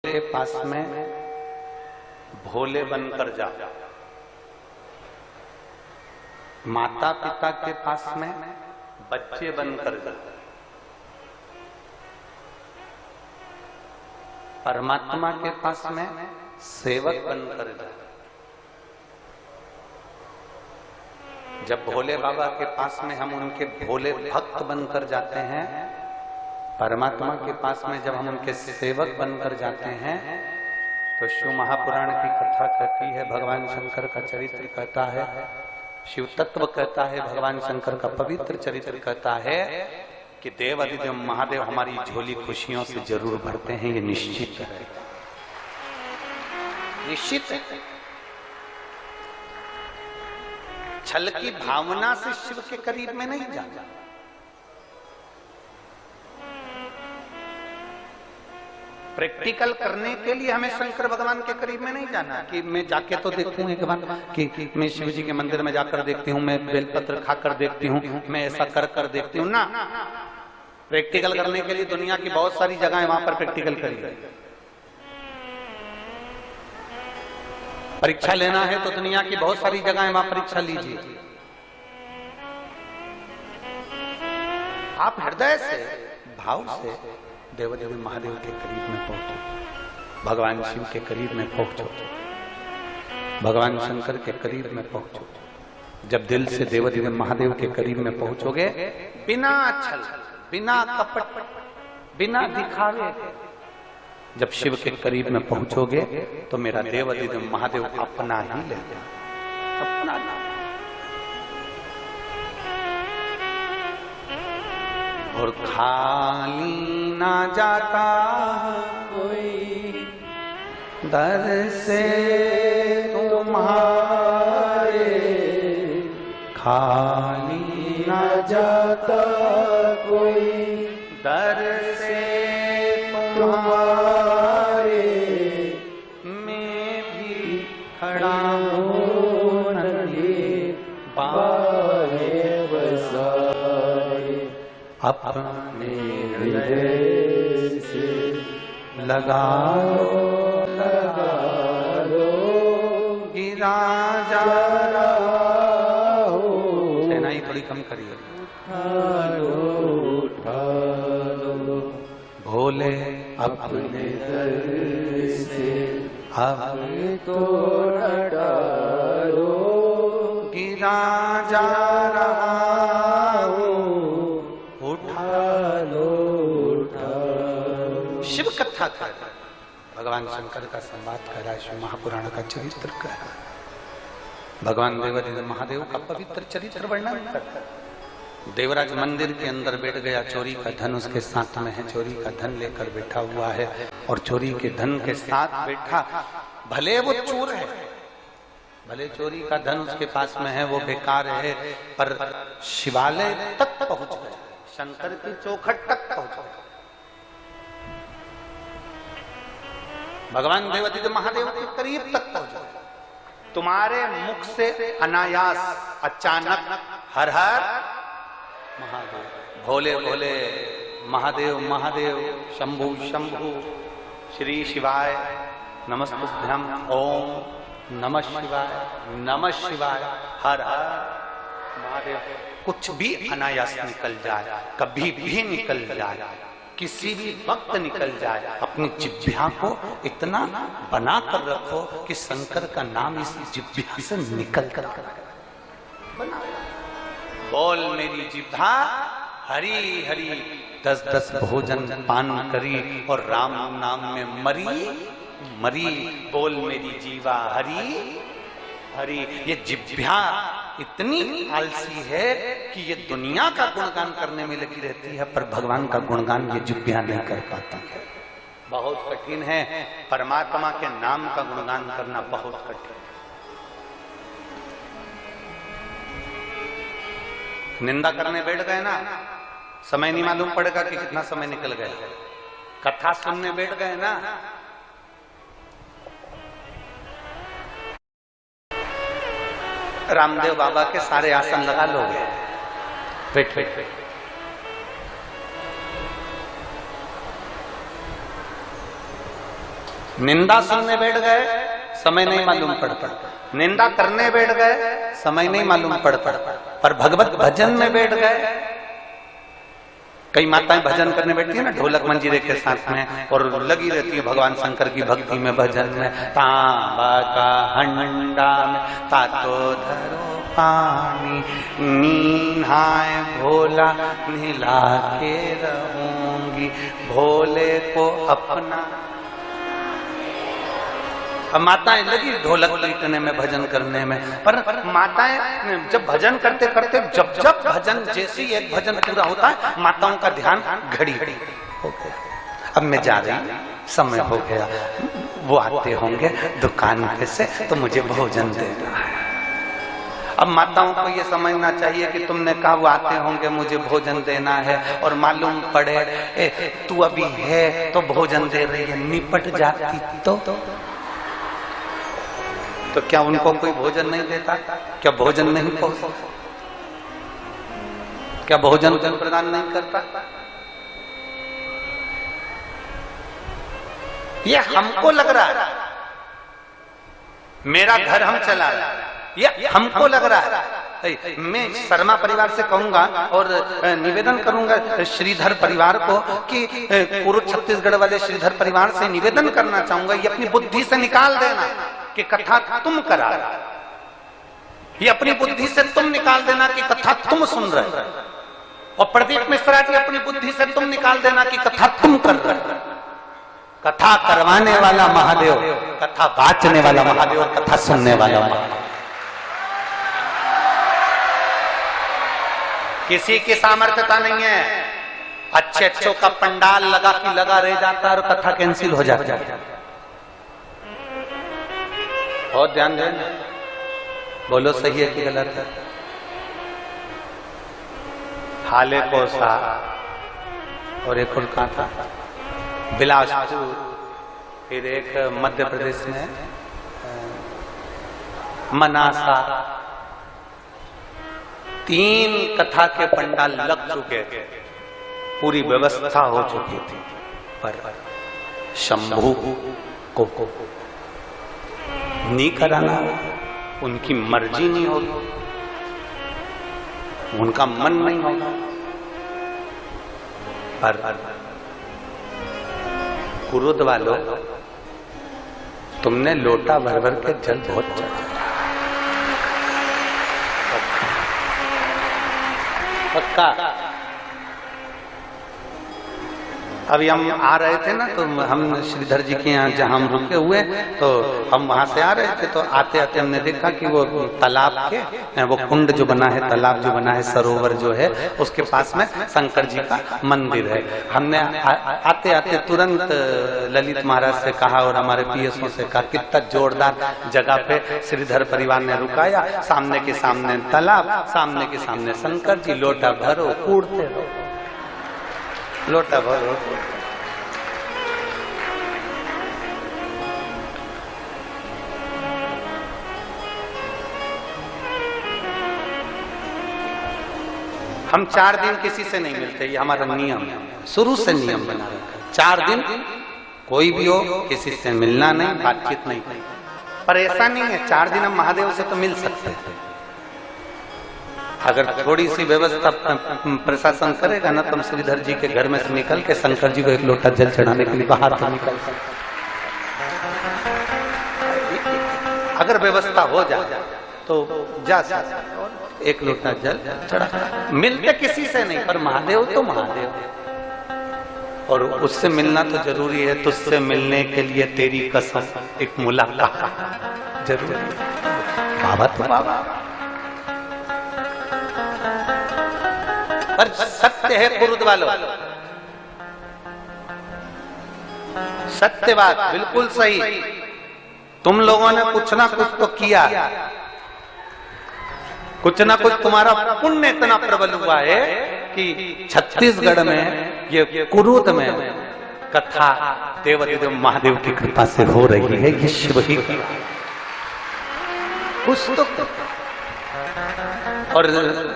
के पास में भोले बनकर जा, माता पिता के पास में बच्चे बनकर जा, परमात्मा के पास में सेवक बनकर जा। जब भोले बाबा के पास में हम उनके भोले भक्त बनकर जाते हैं, परमात्मा के पास में जब हम उनके सेवक बनकर जाते हैं, तो शिव महापुराण की कथा कहती है, भगवान शंकर का चरित्र कहता है, शिव तत्व कहता है, भगवान शंकर का पवित्र चरित्र कहता है कि देव अधिदेव महादेव हमारी झोली खुशियों से जरूर भरते हैं। ये निश्चित है, निश्चित है। छल की भावना से शिव के करीब में नहीं जाना। प्रैक्टिकल करने के लिए हमें शंकर भगवान के करीब में नहीं जाना कि मैं जाके तो देखूं एक बार कि मैं शिव जी के मंदिर में जाकर देखती हूँ, मैं बेलपत्र खाकर देखती हूँ, मैं ऐसा कर देखती हूँ ना। प्रैक्टिकल करने के लिए दुनिया की बहुत सारी जगह है, वहां पर प्रैक्टिकल करिए। परीक्षा लेना है तो दुनिया की बहुत सारी जगह है, वहां परीक्षा लीजिए। आप हृदय से, भाव से देवदेव महादेव के करीब में पहुंचो, भगवान शिव के करीब में पहुंचो, भगवान शंकर के करीब में पहुंचो। जब दिल से देवदेव महादेव के करीब में पहुंचोगे, बिना छल, बिना कपट, बिना दिखावे, जब शिव के करीब में पहुंचोगे तो मेरा देवदेव महादेव अपना ही लेगा, अपना ही। और खाली ना जाता कोई दर से तुम्हारे, खाली ना जाता कोई दर से तुम्हारे, मैं भी खड़ा हूँ नंगे बारे बसाए, अपने हृदय से लगा लो, गिरा जा रहा हो। सेना ही थोड़ी कम करिए। उठा लो भोले अपने दर से, अब तो डालो, गिरा जा रहा हो, उठा लो, उठा लो। शिव कथा कर रहा है, भगवान शंकर का संवाद कर रहा है, शिव महापुराण का चरित्र कर रहा है, भगवान देवदेव महादेव का पवित्र चरित्र वर्णन करता है। देवराज मंदिर के अंदर बैठ गया, चोरी का धन उसके साथ में है, चोरी का धन लेकर बैठा हुआ है, और चोरी के धन के साथ बैठा, भले वो चोर है, भले चोरी का धन उसके पास में है, वो बेकार है, पर शिवालय तक पहुंच गया, शंकर की चौखट तक पहुंच गया, भगवान देवदेव महादेव के करीब तक पहुंच गया। तुम्हारे मुख से अनायास, अचानक हर हर महादेव, भोले भोले, महादेव महादेव, शंभु शंभु, श्री शिवाय नमस्तुभ्यं, ओम नमः शिवाय, नमः शिवाय, हर हर महादेव। कुछ भी अनायास निकल जाए, कभी भी निकल जाए, किसी भी वक्त निकल जाए, अपनी जिह्वा को इतना बना कर रखो कि शंकर का नाम इस जिह्वा से निकल कर बना। बोल मेरी जिह्वा हरी हरी, 10-10 भोजन पान करी और राम नाम में मरी मरी। बोल मेरी जीवा हरी हरी। ये जिह्वा इतनी आलसी है कि ये दुनिया का गुणगान करने में लगी रहती है, पर भगवान का गुणगान ये जिह्वा नहीं कर पाती है। बहुत कठिन है, परमात्मा के नाम का गुणगान करना बहुत कठिन है। निंदा करने बैठ गए ना, समय नहीं मालूम पड़ेगा कि कितना समय निकल गया। कथा सुनने बैठ गए ना, रामदेव बाबा के सारे आसन लगा लोगे, बैठ बैठ। निंदा सुनने बैठ गए, समय नहीं मालूम पड़ता। निंदा करने बैठ गए, समय नहीं मालूम पड़ता। पर भगवत भजन में बैठ गए, कई माताएं भजन करने बैठती है ना ढोलक मंजीरे के साथ में, और लगी रहती है भगवान शंकर की भक्ति में, भजन में। तांबा का हंडा में तातो धरो पानी, नीहाए भोला निला के रहूंगी, भोले को अपना। अब माताएं लगी ढोलक पीटने में, भजन करने में। पर माताएं जब भजन करते करते, जब जब भजन, जैसे ही एक भजन पूरा होता है, माताओं का ध्यान घड़ी हो गया, अब मैं जा रही हूं, समय हो गया, वो आते होंगे दुकान पे से तो मुझे भोजन देना है। अब माताओं को ये समझना चाहिए कि तुमने कहा वो आते होंगे मुझे भोजन देना है, और मालूम पड़े तू अभी है तो भोजन दे रही है, निपट जाती तो क्या उनको कोई भोजन नहीं देता? क्या भोजन नहीं पहुंचता? क्या भोजन प्रदान नहीं करता? ये हमको लग रहा है मेरा घर हम चला रहे, ये हमको लग रहा है। मैं शर्मा परिवार से कहूंगा और निवेदन करूंगा श्रीधर परिवार को कि पूर्व छत्तीसगढ़ वाले श्रीधर परिवार से निवेदन करना चाहूंगा, ये अपनी बुद्धि से निकाल देना कि कथा तुम करा, ये अपनी बुद्धि से तुम निकाल देना कि कथा तुम सुन रहे, और प्रदीप मिश्रा जी अपनी बुद्धि से तुम निकाल देना कि कथा तुम कर रहे। कथा करवाने वाला महादेव, कथा बांचने वाला महादेव, कथा सुनने वाला महादेव। किसी की सामर्थ्यता नहीं है, अच्छे अच्छों का पंडाल लगा कि लगा रह जाता है और कथा कैंसिल हो जाती है। बहुत ध्यान देना, बोलो सही है कि गलत है। हाले कोसा और एक और कहा था बिलासपुर, फिर एक मध्य प्रदेश में मनासा, 3 कथा के पंडाल लग चुके थे, पूरी व्यवस्था हो चुकी थी, पर शंभू को नहीं कराना, उनकी मर्जी नहीं होगी, उनका मन नहीं होगा। पर कुरुद वालों, तुमने लोटा भर भर के जल बहुत चढ़ाया, पक्का। अभी हम आ रहे थे ना, तो हम श्रीधर जी के यहाँ जहाँ हम रुके हुए, तो हम वहां से आ रहे थे, तो आते आते हमने देखा कि वो तालाब के, वो कुंड जो बना है, तालाब जो बना है, सरोवर जो है, उसके पास में शंकर जी का मंदिर है। हमने आते आते तुरंत ललित महाराज से कहा और हमारे पीएसओ से कहा, कितना जोरदार जगह पे श्रीधर परिवार ने रुकाया, सामने के सामने तालाब, सामने के सामने शंकर जी, लोटा भरो कूड़ते रहो, लोटा भरो। हम 4 दिन किसी से नहीं मिलते, ये हमारा नियम है, शुरू से नियम बना रखा है। 4 दिन कोई भी हो किसी से मिलना नहीं, बातचीत नहीं। पर ऐसा नहीं है 4 दिन हम महादेव से तो मिल सकते हैं, अगर थोड़ी सी व्यवस्था प्रशासन करेगा ना, तो हम श्रीधर जी के घर में से निकल के शंकर जी को 1 लोटा जल चढ़ाने के लिए बाहर तो निकल सकते। अगर व्यवस्था हो जाए तो जा सकते, 1 लोटा जल चढ़ा। मिलते किसी से नहीं, पर महादेव तो महादेव, और उससे मिलना तो जरूरी है। तुझसे मिलने के लिए तेरी कसम, एक मुलाकात जरूरी है। बाबा तो बाबा, पर सत्य है कुरुद वालों, सत्य बात, बिल्कुल सही। तुम लोगों ने कुछ ना कुछ तो किया, कुछ ना कुछ तुम्हारा पुण्य इतना प्रबल हुआ है कि छत्तीसगढ़ में, ये कुरुद में कथा देवाधिदेव महादेव की कृपा से हो रही है। ये शिव ही कुछ तो और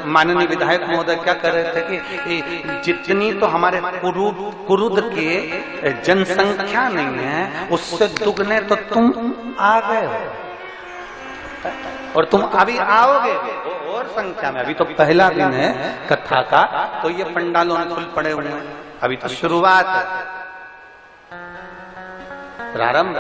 माननीय विधायक महोदय क्या कर रहे थे कि जितनी तो हमारे कुरुद के जनसंख्या नहीं है, उससे दुगने तो तुम आ गए हो और तुम अभी आओगे और संख्या में। अभी तो पहला दिन है कथा का, तो ये पंडालों में फूल पड़े हुए हैं, अभी तो शुरुआत है, प्रारंभ।